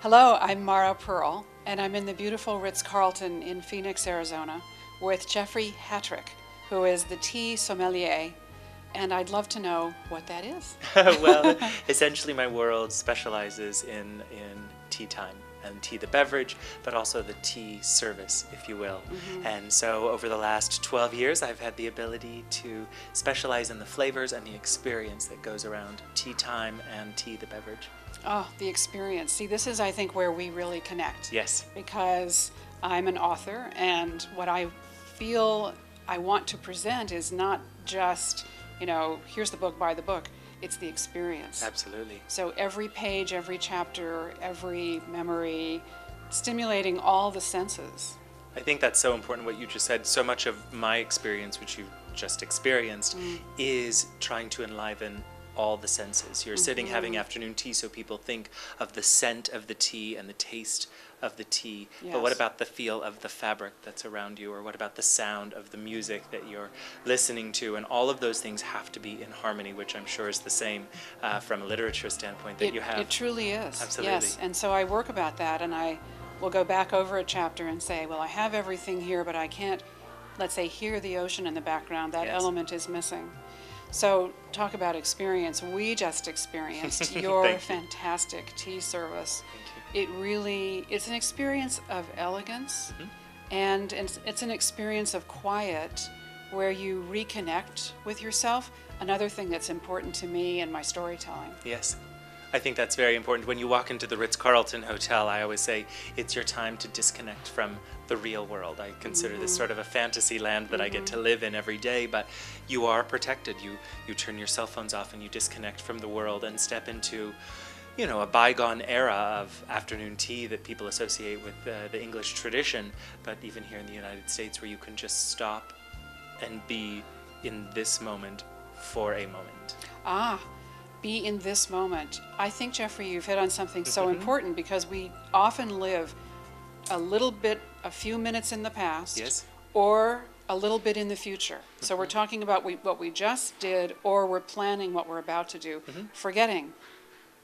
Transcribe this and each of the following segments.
Hello, I'm Mara Purl, and I'm in the beautiful Ritz-Carlton in Phoenix, Arizona, with Jeffrey Hattrick, who is the tea sommelier, and I'd love to know what that is. Well, essentially my world specializes in tea time and tea the beverage, but also the tea service, if you will. And so over the last 12 years, I've had the ability to specialize in the flavors and the experience that goes around tea time and tea the beverage. Oh, the experience. See, this is, I think, where we really connect. Yes. Because I'm an author, and what I feel I want to present is not just, here's the book, buy the book. It's the experience. Absolutely. So every page, every chapter, every memory, stimulating all the senses. I think that's so important what you just said. So much of my experience, which you just experienced, is trying to enliven all the senses. You're sitting having afternoon tea, so people think of the scent of the tea and the taste of the tea. Yes. But what about the feel of the fabric that's around you, or what about the sound of the music that you're listening to? And all of those things have to be in harmony, which I'm sure is the same from a literature standpoint that you have. It truly is. Absolutely. Yes, and so I work about that, and I will go back over a chapter and say, well, I have everything here, but I can't, let's say, hear the ocean in the background. That element is missing. So talk about experience. We just experienced your fantastic tea service. It really, it's an experience of elegance, and it's an experience of quiet where you reconnect with yourself. Another thing that's important to me in my storytelling. Yes. I think that's very important. When you walk into the Ritz-Carlton Hotel, I always say it's your time to disconnect from the real world. I consider this sort of a fantasy land that I get to live in every day, but you are protected. You turn your cell phones off and you disconnect from the world and step into, a bygone era of afternoon tea that people associate with the English tradition, but even here in the United States, where you can just stop and be in this moment for a moment. Be in this moment. I think, Jeffrey, you've hit on something so important, because we often live a few minutes in the past, Yes. or a little bit in the future. So we're talking about what we just did, or we're planning what we're about to do, forgetting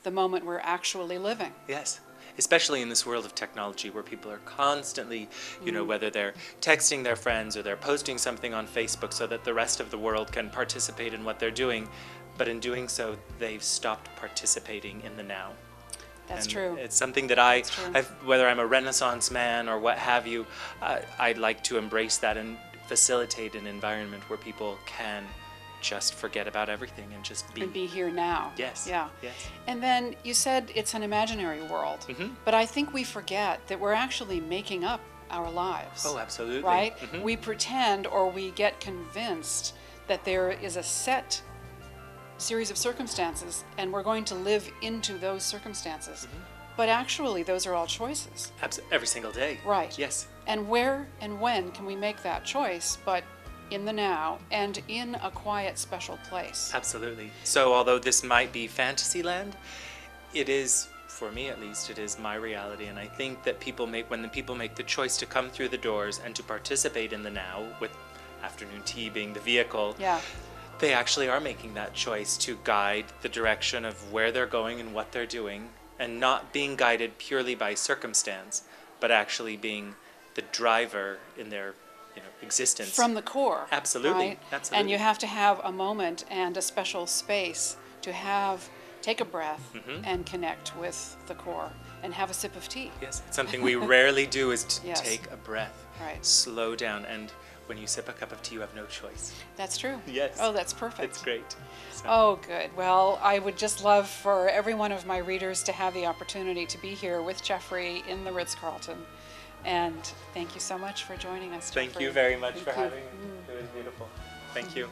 the moment we're actually living. Yes. Especially in this world of technology where people are constantly, whether they're texting their friends or they're posting something on Facebook so that the rest of the world can participate in what they're doing, but in doing so, they've stopped participating in the now. That's and true. It's something that whether I'm a Renaissance man or what have you, I'd like to embrace that and facilitate an environment where people can just forget about everything and just be. And be here now. Yes. Yeah. Yes. And then you said it's an imaginary world, but I think we forget that we're actually making up our lives. Oh, absolutely. Right? We pretend, or we get convinced that there is a set series of circumstances, and we're going to live into those circumstances. But actually, those are all choices. Every single day. Right. Yes. And where and when can we make that choice, but in the now and in a quiet, special place? Absolutely. So although this might be fantasy land, it is, for me at least, it is my reality. And I think that when the people make the choice to come through the doors and to participate in the now, with afternoon tea being the vehicle, they actually are making that choice to guide the direction of where they're going and what they're doing, and not being guided purely by circumstance, but actually being the driver in their existence. From the core. Absolutely. Right? Absolutely. And you have to have a moment and a special space to take a breath and connect with the core and have a sip of tea. Yes, it's something we rarely do, is to take a breath, Right. slow down, and when you sip a cup of tea, you have no choice. That's true. Yes. Oh, that's perfect. It's great. So. Oh, good. Well, I would just love for every one of my readers to have the opportunity to be here with Jeffrey in the Ritz-Carlton. And thank you so much for joining us, Jeffrey. Thank you very much for having me. It was beautiful. Thank you.